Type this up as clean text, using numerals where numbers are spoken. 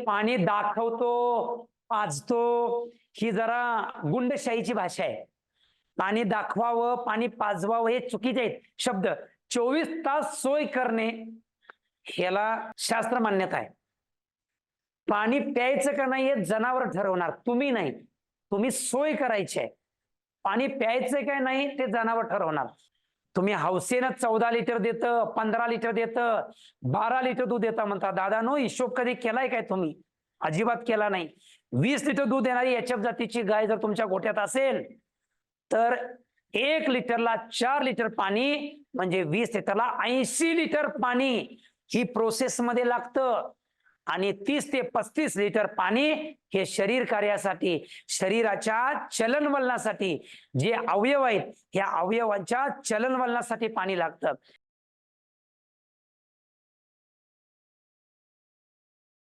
पाणी दाखवतो, पाजतो, ही जरा गुंडशाहीची भाषा आहे. पाणी दाखवावं, पाणी पाजवावं हे चुकीचे आहेत शब्द. 24 तास सोय करणे ह्याला शास्त्र मान्यता आहे. पाणी प्यायचं का नाही हे जनावर ठरवणार, तुम्ही नाही. तुम्ही सोय करायची आहे. पाणी प्यायचं काय नाही ते जनावर ठरवणार. तुम्ही हौसेनं 14 लिटर देतं, 15 लिटर देतं, 12 लिटर दूध देता म्हणता. दादानो, हिशोब कधी केलाय काय तुम्ही? अजिबात केला नाही. 20 लिटर दूध देणारी एचएफ जातीची गाय जर तुमच्या गोठ्यात असेल तर 1 लिटरला 4 लिटर पाणी म्हणजे 20 लिटरला 80 लिटर पाणी ही प्रोसेस मध्ये लागतं. आणि 30 ते 35 लिटर पाणी हे शरीर कार्यासाठी, शरीराच्या चलनवलनासाठी, जे अवयव आहेत या अवयवांच्या चलनवलनासाठी पाणी लागतं.